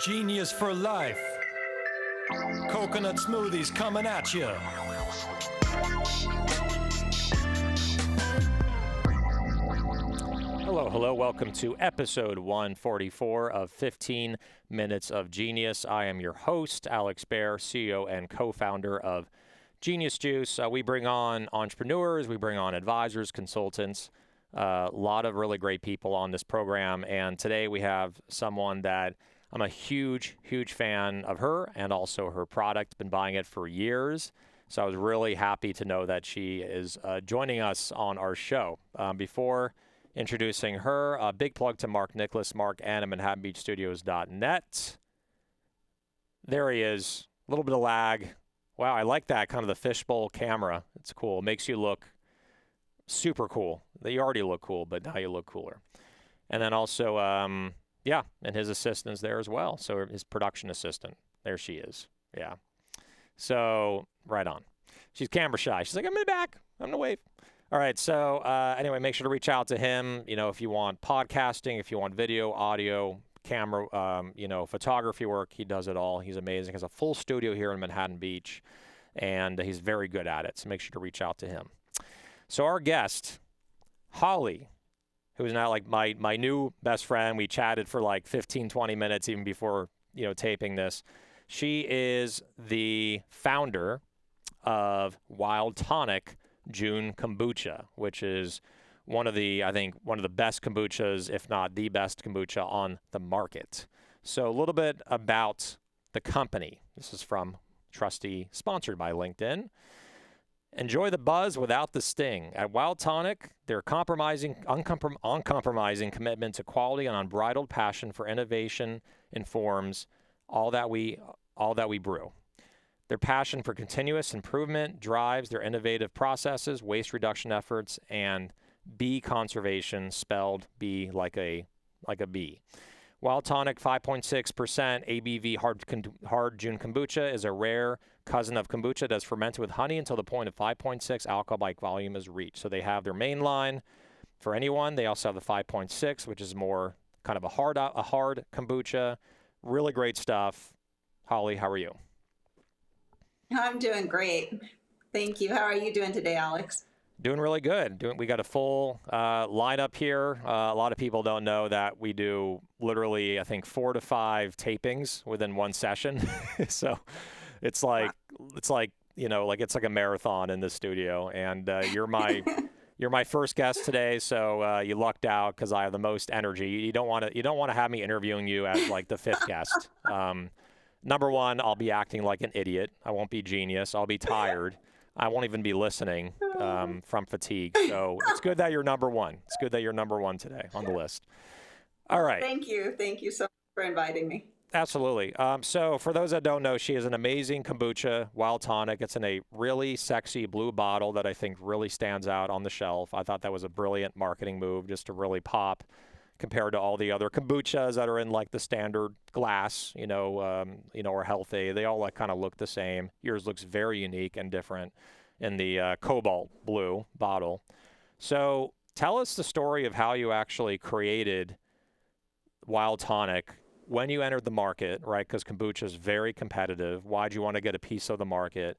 Genius for life. Coconut smoothies coming at you. Hello. Welcome to episode 144 of 15 Minutes of Genius. I am your host, Alex Baer, CEO and co-founder of Genius Juice. We bring on entrepreneurs, we bring on advisors, consultants, a lot of really great people on this program. And today we have someone that I'm a huge fan of her and also her product. Been buying it for years. So I was really happy to know that she is joining us on our show. Before introducing her, a big plug to Mark Nicholas, Mark at ManhattanBeachStudios.net. There he is. A little bit of lag. Wow, I like that, kind of the fishbowl camera. It's cool. It makes you look super cool. You already look cool, but now you look cooler. And then also, and his assistant's there as well. So his production assistant, there she is. Yeah. So, right on. She's camera shy. She's like, I'm in the back. I'm going to wave. All right. So, anyway, make sure to reach out to him. You know, if you want podcasting, if you want video, audio, camera, photography work, he does it all. He's amazing. He has a full studio here in Manhattan Beach, and he's very good at it. So make sure to reach out to him. So our guest, Holly, who is now like my new best friend. We chatted for like 15, 20 minutes even before, taping this. She is the founder of Wild Tonic June Kombucha, which is one of the best kombuchas, if not the best kombucha on the market. So a little bit about the company. This is from Trusty, sponsored by LinkedIn. Enjoy the buzz without the sting. At Wild Tonic, their uncompromising commitment to quality and unbridled passion for innovation informs all that we brew. Their passion for continuous improvement drives their innovative processes, waste reduction efforts, and bee conservation, spelled bee like a bee. Wild Tonic 5.6% ABV hard June Kombucha is a rare cousin of kombucha that's fermented with honey until the point of 5.6 alcohol by volume is reached. So they have their main line for anyone. They also have the 5.6, which is more kind of a hard kombucha. Really great stuff. Holly, how are you? I'm doing great. Thank you. How are you doing today, Alex? Doing really good. We got a full lineup here. A lot of people don't know that we do literally, I think, 4 to 5 tapings within one session. So it's like a marathon in the studio. And you're my first guest today, so you lucked out because I have the most energy. You don't want to have me interviewing you as like the 5th guest. Number one, I'll be acting like an idiot. I won't be genius. I'll be tired. I won't even be listening from fatigue. So it's good that you're number one. It's good that you're number one today on the list. All right. Thank you. Thank you so much for inviting me. Absolutely. So for those that don't know, she is an amazing kombucha, Wild Tonic. It's in a really sexy blue bottle that I think really stands out on the shelf. I thought that was a brilliant marketing move just to really pop compared to all the other kombuchas that are in like the standard glass, or healthy. They all like kind of look the same. Yours looks very unique and different in the cobalt blue bottle. So tell us the story of how you actually created Wild Tonic when you entered the market, right? Because kombucha is very competitive. Why'd you want to get a piece of the market?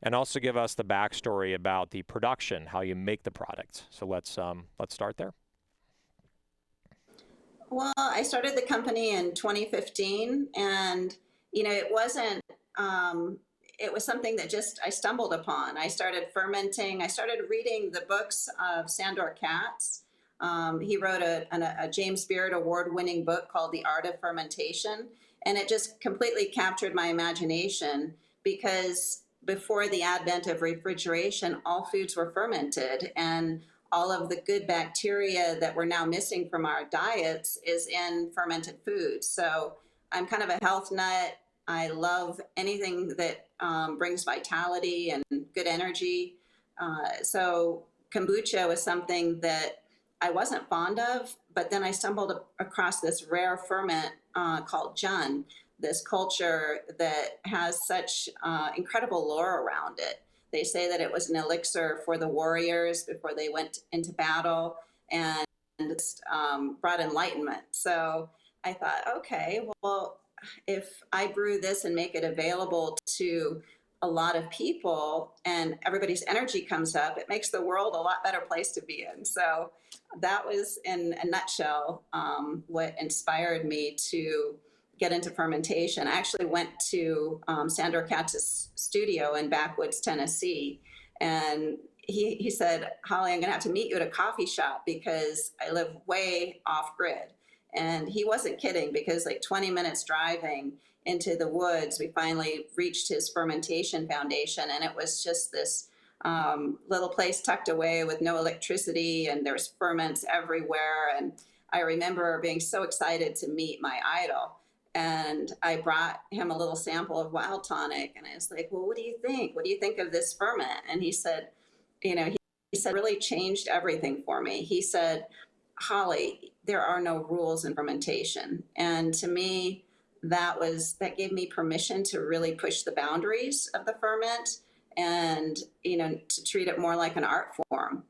And also give us the backstory about the production, how you make the product. So let's start there. Well, I started the company in 2015, and it wasn't. It was something that just I stumbled upon. I started fermenting. I started reading the books of Sandor Katz. He wrote a James Beard award-winning book called The Art of Fermentation, and it just completely captured my imagination because before the advent of refrigeration, all foods were fermented, and all of the good bacteria that we're now missing from our diets is in fermented foods. So I'm kind of a health nut. I love anything that brings vitality and good energy. So kombucha was something that I wasn't fond of, but then I stumbled across this rare ferment called Jun, this culture that has such incredible lore around it. They say that it was an elixir for the warriors before they went into battle, and it's brought enlightenment. So I thought, okay, well, if I brew this and make it available to a lot of people and everybody's energy comes up, it makes the world a lot better place to be in. So that was, in a nutshell, what inspired me to get into fermentation. I actually went to Sandor Katz's studio in Backwoods, Tennessee, and he said, Holly, I'm going to have to meet you at a coffee shop because I live way off grid. And he wasn't kidding, because like 20 minutes driving into the woods, we finally reached his fermentation foundation. And it was just this little place tucked away with no electricity, and there's ferments everywhere. And I remember being so excited to meet my idol. And I brought him a little sample of wild tonic, and I was like, well, what do you think? What do you think of this ferment? And he said, he said, really changed everything for me. He said, Holly, there are no rules in fermentation. And to me, that gave me permission to really push the boundaries of the ferment, and, to treat it more like an art form.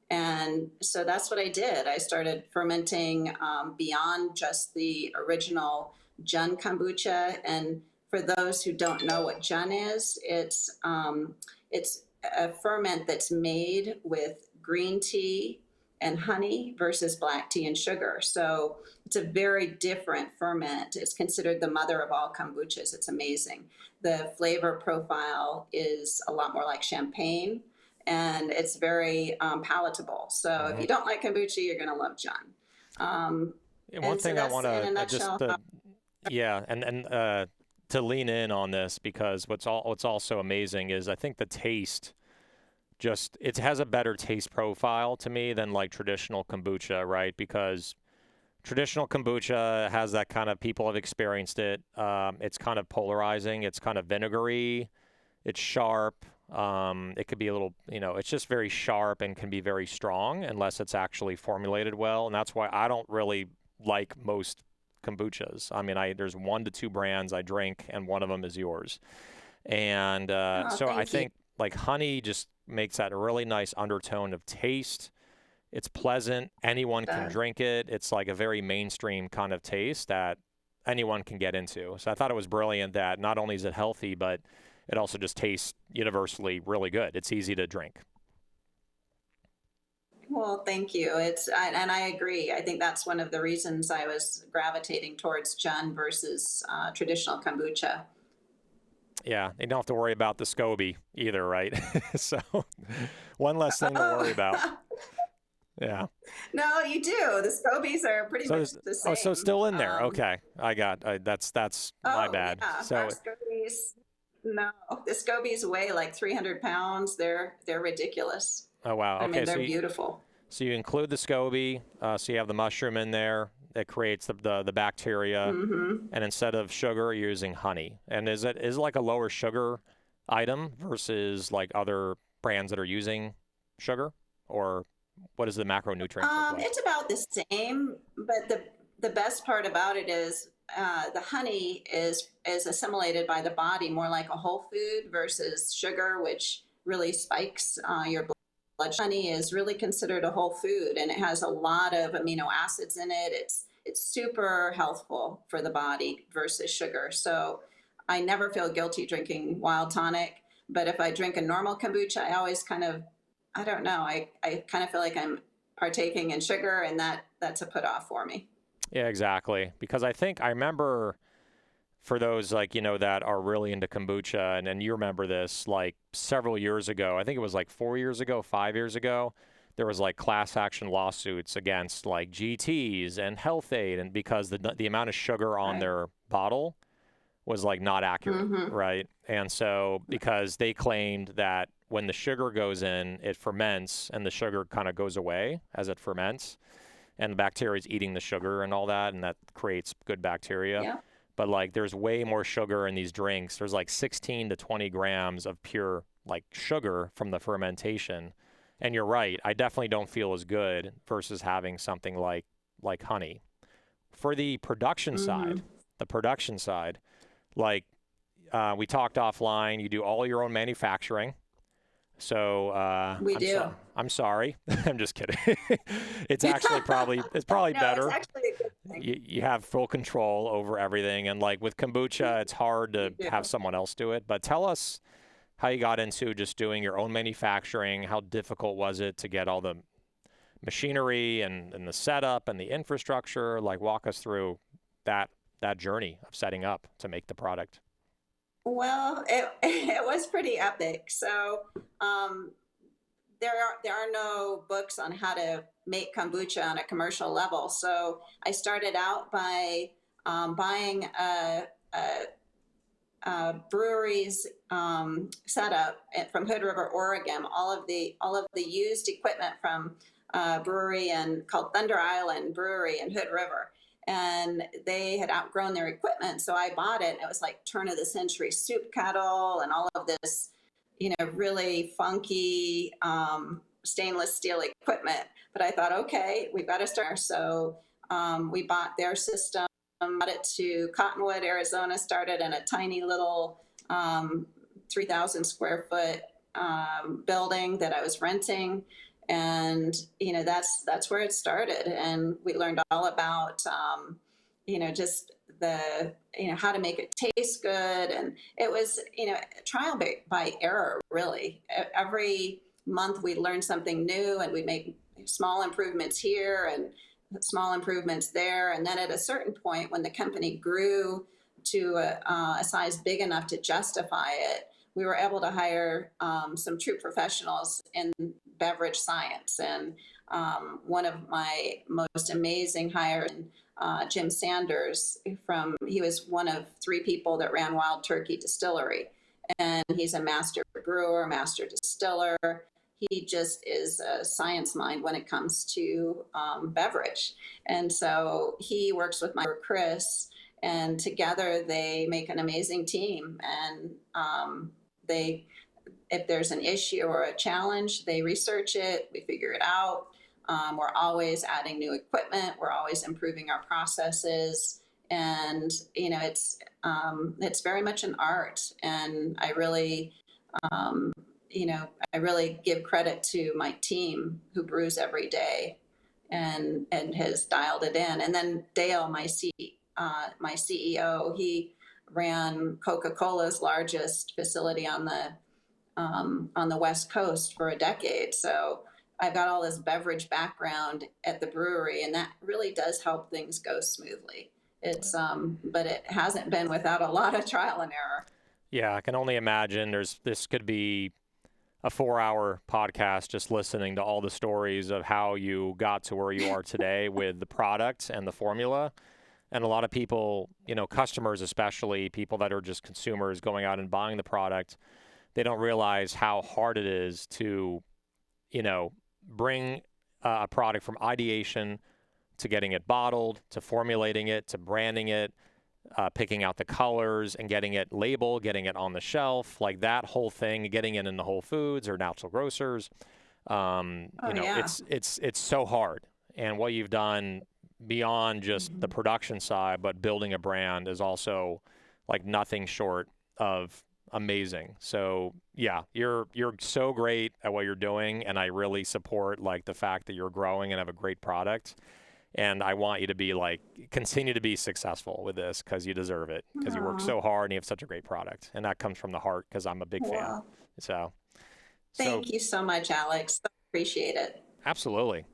And so that's what I did. I started fermenting beyond just the original Jun kombucha. And for those who don't know what Jun is, it's a ferment that's made with green tea and honey versus black tea and sugar. So it's a very different ferment. It's considered the mother of all kombuchas. It's amazing. The flavor profile is a lot more like champagne, and it's very palatable. So if you don't like kombucha, you're going to love Jun. One thing I want to just to lean in on this, because what's also amazing is I think the taste, it has a better taste profile to me than like traditional kombucha, right? Because traditional kombucha has that kind of, people have experienced it. It's kind of polarizing. It's kind of vinegary. It's sharp. It could be a little, it's just very sharp and can be very strong unless it's actually formulated well. And that's why I don't really like most kombuchas. I mean, there's 1 to 2 brands I drink, and one of them is yours. And so I think like honey just makes that a really nice undertone of taste. It's pleasant. Anyone can drink it. It's like a very mainstream kind of taste that anyone can get into. So I thought it was brilliant that not only is it healthy, but it also just tastes universally really good. It's easy to drink. Well, thank you. And I agree. I think that's one of the reasons I was gravitating towards Jun versus traditional kombucha. Yeah, you don't have to worry about the SCOBY either, right? So one less thing to worry about. Yeah. No, you do. The SCOBYs are pretty much the same. Oh, so it's still in there. Okay, that's my bad. Yeah. So our SCOBYs, no, the SCOBYs weigh like 300 pounds. They're ridiculous. Oh wow. Okay, I mean, they're beautiful. So you include the SCOBY. So you have the mushroom in there. It creates the bacteria, and instead of sugar, you're using honey. And is it like a lower sugar item versus like other brands that are using sugar, or what is the macronutrient? It's about the same, but the best part about it is the honey is assimilated by the body more like a whole food versus sugar, which really spikes your blood. Honey is really considered a whole food, and it has a lot of amino acids in it. It's super healthful for the body versus sugar. So I never feel guilty drinking wild tonic, but if I drink a normal kombucha, I always kind of, I don't know, I kind of feel like I'm partaking in sugar, and that's a put off for me. Yeah, exactly. Because I remember, for those like, that are really into kombucha, and you remember this, like several years ago, I think it was like 4 years ago, 5 years ago, there was like class action lawsuits against like GTs and Health Aid, and because the amount of sugar on their bottle was like not accurate, right? And so because they claimed that when the sugar goes in, it ferments, and the sugar kind of goes away as it ferments, and the bacteria is eating the sugar and all that, and that creates good bacteria. Yeah. But like there's way more sugar in these drinks. There's like 16 to 20 grams of pure like sugar from the fermentation. And you're right, I definitely don't feel as good versus having something like honey. For the production side, like we talked offline, you do all your own manufacturing. So we do. I'm sorry. I'm just kidding. It's actually probably no, better. It's actually a good you have full control over everything. And like with kombucha, it's hard to have someone else do it. But tell us how you got into just doing your own manufacturing. How difficult was it to get all the machinery and the setup and the infrastructure? Like walk us through that journey of setting up to make the product. Well, it was pretty epic. So there are no books on how to make kombucha on a commercial level. So I started out by buying a brewery's setup from Hood River, Oregon. All of the used equipment from a brewery and called Thunder Island Brewery in Hood River. And they had outgrown their equipment, so I bought it. And it was like turn of the century soup kettle and all of this, really funky stainless steel equipment. But I thought, okay, we've got to start. So we bought their system, got it to Cottonwood, Arizona, started in a tiny little 3,000 square foot building that I was renting. And that's where it started, and we learned all about just the how to make it taste good, and it was trial by error, really. Every month we learned something new, and we make small improvements here and small improvements there, and then at a certain point when the company grew to a size big enough to justify it, we were able to hire some true professionals in beverage science. And one of my most amazing hires, Jim Sanders, he was one of 3 people that ran Wild Turkey Distillery. And he's a master brewer, master distiller. He just is a science mind when it comes to beverage. And so he works with my Chris, and together they make an amazing team. And if there's an issue or a challenge, they research it, we figure it out. We're always adding new equipment, we're always improving our processes, and it's very much an art. And I really give credit to my team who brews every day and has dialed it in. And then Dale, my CEO, he ran Coca-Cola's largest facility on the West Coast for a decade. So I've got all this beverage background at the brewery, and that really does help things go smoothly. But it hasn't been without a lot of trial and error. Yeah, I can only imagine this could be a 4-hour podcast just listening to all the stories of how you got to where you are today with the product and the formula. And a lot of people, customers, especially people that are just consumers going out and buying the product, they don't realize how hard it is to, bring a product from ideation to getting it bottled, to formulating it, to branding it, picking out the colors and getting it labeled, getting it on the shelf, like that whole thing, getting it into Whole Foods or natural grocers. Yeah. It's so hard. And what you've done beyond just the production side, but building a brand is also like nothing short of amazing. So yeah, you're so great at what you're doing, and I really support like the fact that you're growing and have a great product. And I want you to be continue to be successful with this because you deserve it, because you work so hard and you have such a great product. And that comes from the heart because I'm a big fan. So thank you so much, Alex. I appreciate it. Absolutely.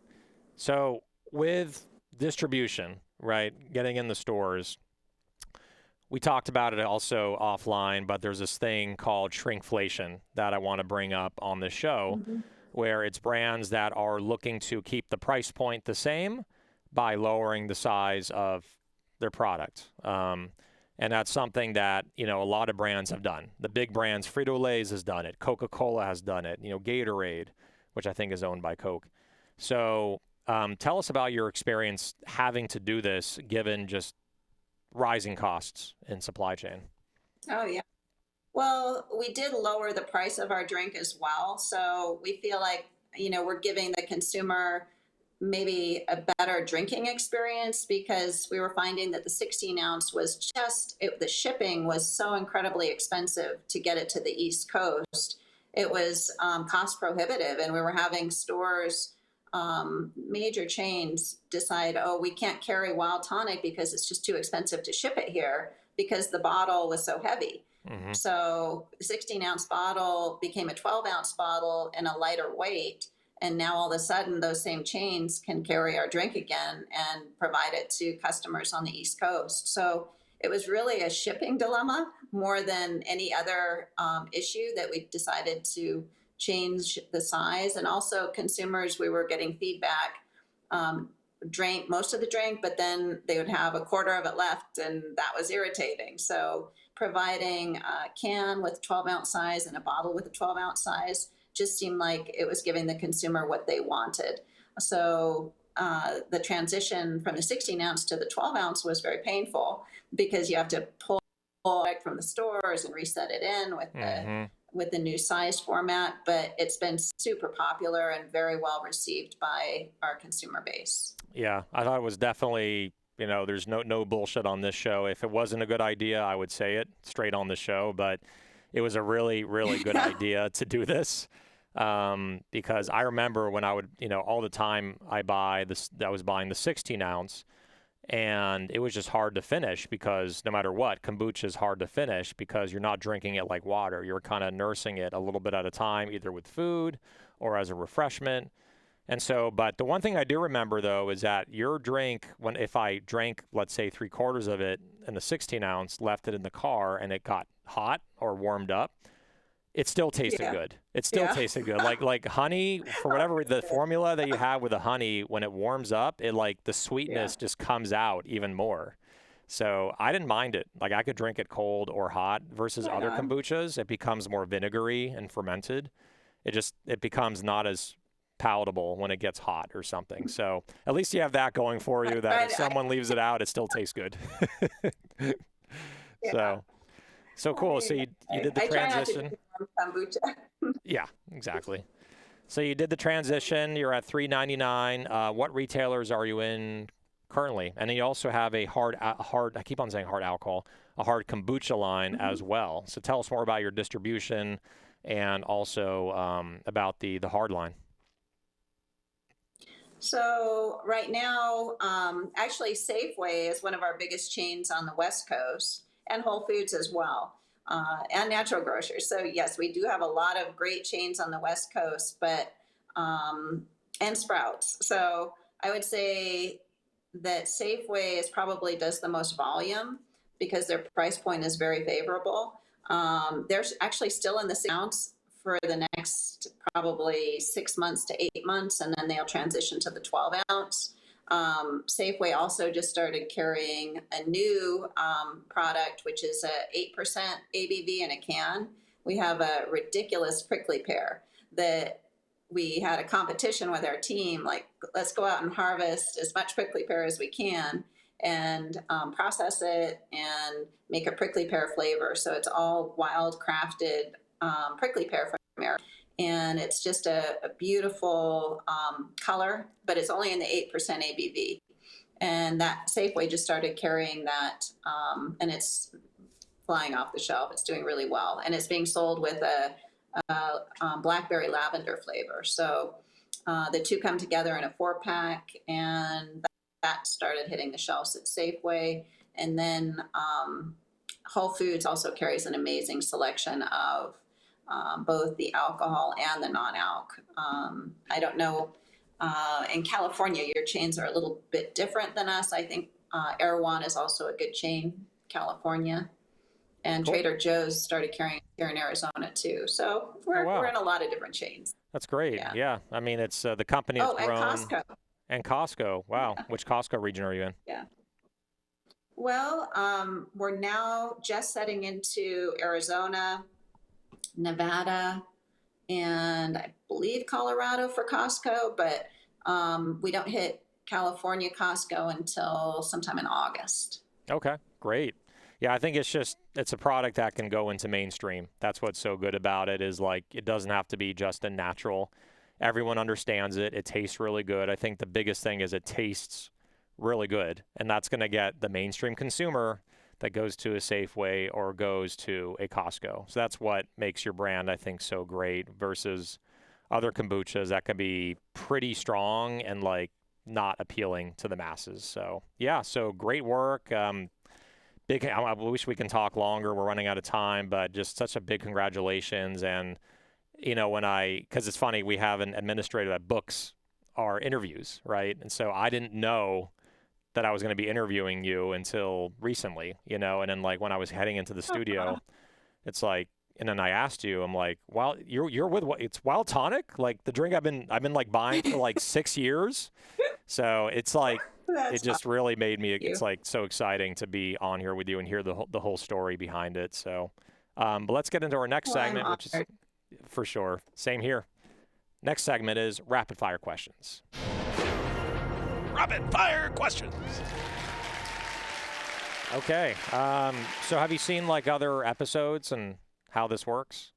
So with distribution, right, getting in the stores, we talked about it also offline, but there's this thing called shrinkflation that I want to bring up on this show, where it's brands that are looking to keep the price point the same by lowering the size of their product. And that's something that, a lot of brands have done. The big brands, Frito-Lay's has done it. Coca-Cola has done it. Gatorade, which I think is owned by Coke. So tell us about your experience having to do this, given just rising costs in supply chain. Oh, yeah. Well, we did lower the price of our drink as well. So we feel like, we're giving the consumer maybe a better drinking experience, because we were finding that the 16 ounce was the shipping was so incredibly expensive to get it to the East Coast. It was cost prohibitive, and we were having stores major chains decide, oh, we can't carry wild tonic because it's just too expensive to ship it here because the bottle was so heavy. Hmm. So the 16-ounce bottle became a 12-ounce bottle and a lighter weight. And now all of a sudden, those same chains can carry our drink again and provide it to customers on the East Coast. So it was really a shipping dilemma more than any other issue that we decided to change the size. And also, consumers, we were getting feedback, drank most of the drink, but then they would have a quarter of it left, and that was irritating. So providing a can with 12-ounce size and a bottle with a 12-ounce size just seemed like it was giving the consumer what they wanted. So the transition from the 16-ounce to the 12-ounce was very painful because you have to pull it from the stores and reset it in with the new size format. But it's been super popular and very well received by our consumer base. Yeah, I thought it was definitely, there's no bullshit on this show. If it wasn't a good idea, I would say it straight on the show, but it was a really, really good idea to do this. Because I remember when I would, all the time I was buying the 16 ounce, and it was just hard to finish because no matter what, kombucha is hard to finish because you're not drinking it like water. You're kind of nursing it a little bit at a time, either with food or as a refreshment. And so, but the one thing I do remember though is that your drink, if I drank, let's say 3/4 of it in the 16 ounce, left it in the car and it got hot or warmed up, it still tasted good. It still tasted good. Like honey, for whatever the formula that you have with the honey, when it warms up, the sweetness just comes out even more. So I didn't mind it. Like I could drink it cold or hot versus other kombuchas. It becomes more vinegary and fermented. It becomes not as palatable when it gets hot or something. So at least you have that going for you, that if someone leaves it out, it still tastes good. So cool. So you did the transition. Kombucha. Yeah, exactly. So you did the transition. You're at $3.99. What retailers are you in currently? And then you also have a I keep on saying hard alcohol, a hard kombucha line as well. So tell us more about your distribution and also about the hard line. So right now, actually Safeway is one of our biggest chains on the West Coast, and Whole Foods as well, and natural grocers. So yes, we do have a lot of great chains on the West Coast, but and Sprouts. So I would say that Safeway does the most volume because their price point is very favorable. They're actually still in the ounce for the next probably 6 months to 8 months, and then they'll transition to the 12 ounce. Safeway also just started carrying a new product, which is a 8% ABV in a can. We have a ridiculous prickly pear that we had a competition with our team, like, let's go out and harvest as much prickly pear as we can and process it and make a prickly pear flavor. So it's all wild crafted prickly pear from America. And it's just a beautiful color, but it's only in the 8% ABV. And that Safeway just started carrying that, and it's flying off the shelf. It's doing really well. And it's being sold with a blackberry lavender flavor. So the two come together in a 4-pack, and that started hitting the shelves at Safeway. And then Whole Foods also carries an amazing selection of both the alcohol and the non-alc. I don't know, in California, your chains are a little bit different than us. I think Erewhon is also a good chain, California. And cool. Trader Joe's started carrying here in Arizona too. So we're in a lot of different chains. That's great. Yeah. I mean, it's the company has grown. And Costco. And Costco. Wow. Yeah. Which Costco region are you in? Yeah. Well, we're now just setting into Arizona, Nevada, and I believe Colorado for Costco, but we don't hit California Costco until sometime in August. Okay, great. Yeah, I think it's a product that can go into mainstream. That's what's so good about it, is like it doesn't have to be just a natural. Everyone understands it. It tastes really good. I think the biggest thing is it tastes really good, and that's going to get the mainstream consumer that goes to a Safeway or goes to a Costco. So that's what makes your brand, I think, so great versus other kombuchas that can be pretty strong and like not appealing to the masses. So yeah, so great work. I wish we can talk longer. We're running out of time, but just such a big congratulations. And because it's funny, we have an administrator that books our interviews, right? And so I didn't know that I was going to be interviewing you until recently, and then like when I was heading into the studio, it's like, and then I asked you, I'm like, well, you're with what? It's Wild Tonic, like the drink I've been like buying for like 6 years. So it's like, it just really made me, it's like so exciting to be on here with you and hear the whole story behind it. So, but let's get into our next segment, which is for sure. Same here. Next segment is rapid fire questions. Rapid fire questions. Okay. So have you seen like other episodes and how this works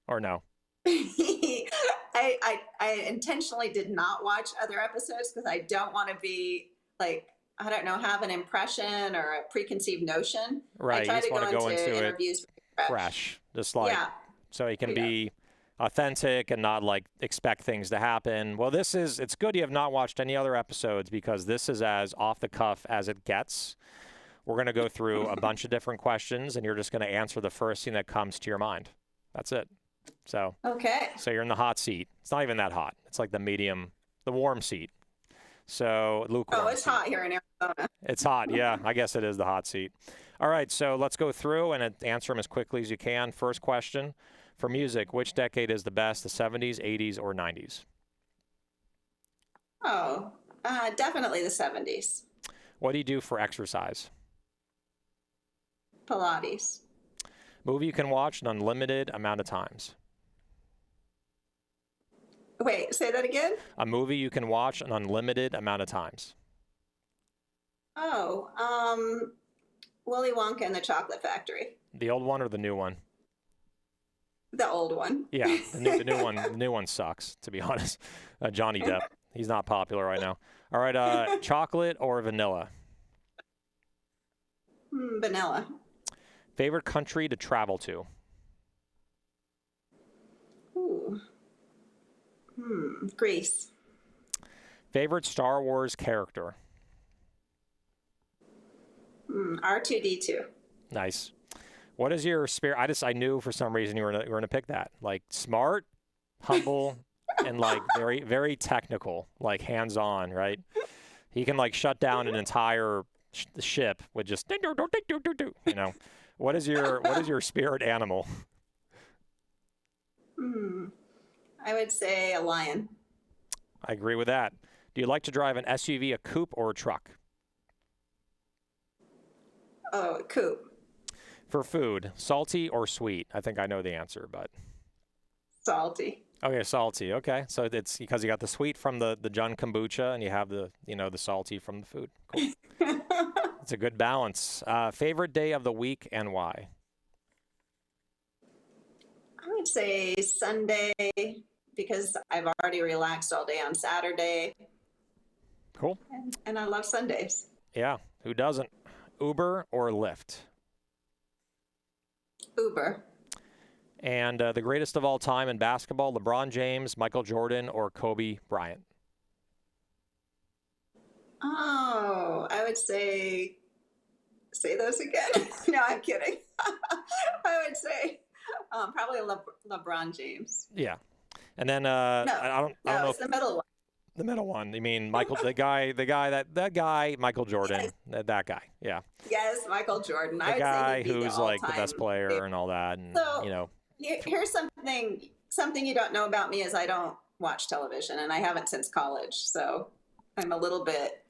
or no? I intentionally did not watch other episodes because I don't want to be like, I don't know, have an impression or a preconceived notion. Right. I try to go into it interviews fresh, just like, so it can be authentic and not like expect things to happen. Well, it's good you have not watched any other episodes because this is as off the cuff as it gets. We're going to go through a bunch of different questions and you're just going to answer the first thing that comes to your mind. That's it. So, okay. So you're in the hot seat. It's not even that hot. It's like the warm seat. So lukewarm. Oh, it's hot here in Arizona. It's hot. Yeah, I guess it is the hot seat. All right. So let's go through and answer them as quickly as you can. First question for music. Which decade is the best? The 70s, 80s, or 90s? Oh, definitely the 70s. What do you do for exercise? Pilates. Movie you can watch an unlimited amount of times. Wait, say that again? A movie you can watch an unlimited amount of times. Oh, Willy Wonka and the Chocolate Factory. The old one or the new one? The old one. Yeah, the new one. The new one sucks, to be honest. Johnny Depp. He's not popular right now. All right, chocolate or vanilla? Vanilla. Favorite country to travel to? Ooh. Greece. Favorite Star Wars character? R2-D2. Nice. What is your spirit? I knew for some reason you were going to pick that. Like smart, humble, and like very, very technical, like hands-on, right? He can like shut down an entire ship with just What is your spirit animal? I would say a lion. I agree with that. Do you like to drive an SUV, a coupe, or a truck? Oh, a coupe. For food, salty or sweet? I think I know the answer, but salty. Okay, salty. Okay, so it's because you got the sweet from the Jun kombucha, and you have the the salty from the food. Cool. It's a good balance. Favorite day of the week and why? I would say Sunday because I've already relaxed all day on Saturday. Cool. And I love Sundays. Yeah, who doesn't? Uber or Lyft? Uber. And the greatest of all time in basketball, LeBron James, Michael Jordan, or Kobe Bryant? Oh, I would say those again. No, I'm kidding. I would say probably LeBron James. Yeah. And then I don't know it's the middle one. The middle one. You mean Michael, that guy, Michael Jordan, yes. that guy. Yeah. Yes, Michael Jordan. The guy who's like the best player and all that. And, so, here's something you don't know about me is I don't watch television, and I haven't since college. So I'm a little bit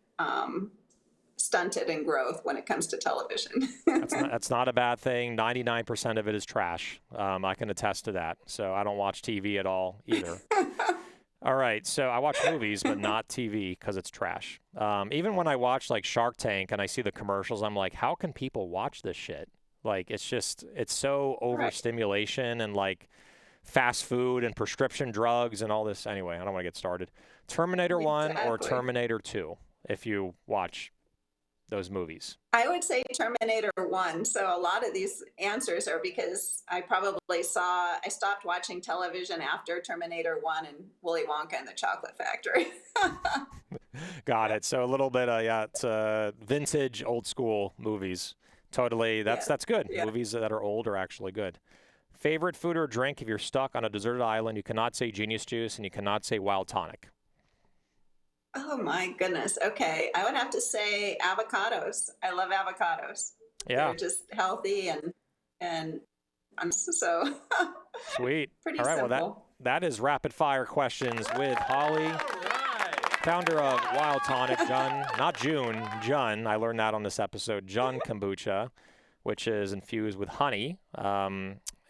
stunted in growth when it comes to television. That's not a bad thing. 99% of it is trash. I can attest to that. So I don't watch TV at all either. All right, so I watch movies, but not TV because it's trash. Even when I watch like Shark Tank and I see the commercials, I'm like, how can people watch this shit? Like, it's so overstimulation and like fast food and prescription drugs and all this. Anyway, I don't want to get started. Terminator 1 or Terminator 2, if you watch those movies? I would say Terminator 1. So a lot of these answers are because I stopped watching television after Terminator 1 and Willy Wonka and the Chocolate Factory. Got it. So a little bit, it's vintage, old school movies. Totally. That's good. Yeah. Movies that are old are actually good. Favorite food or drink if you're stuck on a deserted island? You cannot say Genius Juice and you cannot say Wild Tonic. Oh my goodness. Okay. I would have to say avocados. I love avocados. Yeah. They're just healthy and I'm so Sweet. pretty All right. simple. Well, that is rapid fire questions with Holly, founder of Wild Tonic, Jun. I learned that on this episode. Jun Kombucha, which is infused with honey.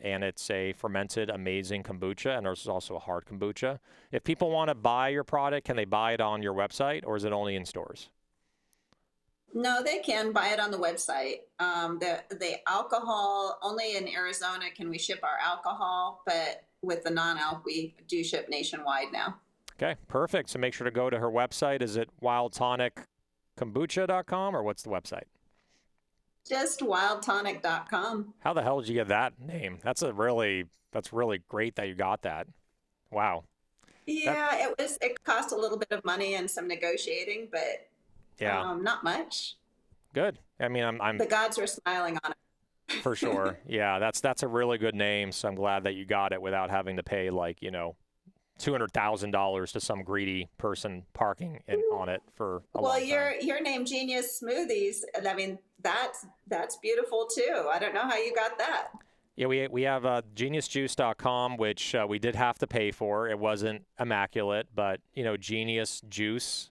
And it's a fermented, amazing kombucha, and there's also a hard kombucha. If people want to buy your product, can they buy it on your website, or is it only in stores? No, they can buy it on the website. The alcohol, only in Arizona can we ship our alcohol, but with the non-alc, we do ship nationwide now. Okay, perfect. So make sure to go to her website. Is it wildtonickombucha.com, or what's the website? Just wildtonic.com. How the hell did you get that name? That's really great that you got that. Wow. Yeah, it cost a little bit of money and some negotiating, but not much. Good. I mean, I'm the gods were smiling on it. for sure. Yeah, that's a really good name. So I'm glad that you got it without having to pay $200,000 to some greedy person parking on it for a long time. Your name Genius Smoothies. I mean, that's beautiful too. I don't know how you got that. Yeah, we have geniusjuice.com, which we did have to pay for. It wasn't immaculate, but Genius Juice,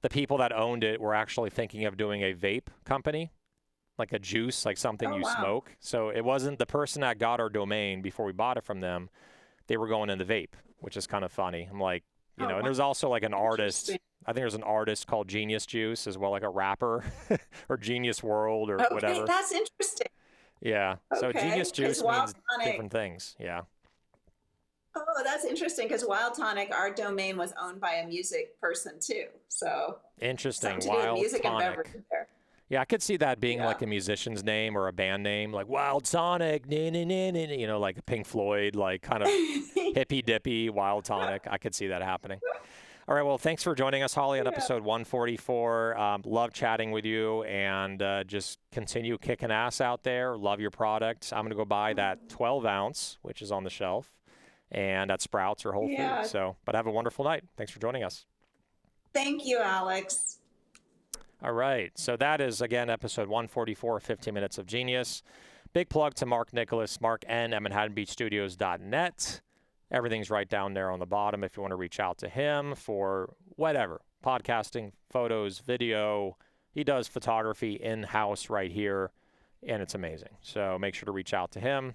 the people that owned it were actually thinking of doing a vape company, like a juice, like something you smoke. So it wasn't the person that got our domain before we bought it from them. They were going into vape, which is kind of funny. I'm like, and there's also like an artist. I think there's an artist called Genius Juice as well, like a rapper or Genius World or whatever. That's interesting. Yeah. So Genius Juice means different things. Yeah. Oh, that's interesting because Wild Tonic, our domain was owned by a music person too. So interesting. Wild music Tonic. And beverages there. Yeah, I could see that being like a musician's name or a band name, like Wild Tonic, like Pink Floyd, like kind of hippy dippy Wild Tonic. I could see that happening. All right, well, thanks for joining us, Holly, on episode 144. Love chatting with you, and just continue kicking ass out there. Love your product. I'm going to go buy that 12-ounce, which is on the shelf, and at Sprouts or Whole Foods. But have a wonderful night. Thanks for joining us. Thank you, Alex. All right, so that is, again, episode 144, 15 Minutes of Genius. Big plug to Mark Nicholas, Mark N. at ManhattanBeachStudios.net. Everything's right down there on the bottom if you want to reach out to him for whatever, podcasting, photos, video. He does photography in-house right here, and it's amazing. So make sure to reach out to him.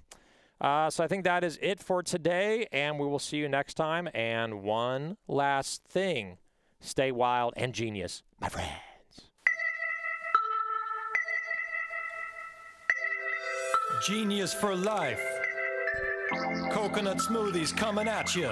So I think that is it for today, and we will see you next time. And one last thing, stay wild and genius, my friends. Genius for life. Coconut smoothies coming at you.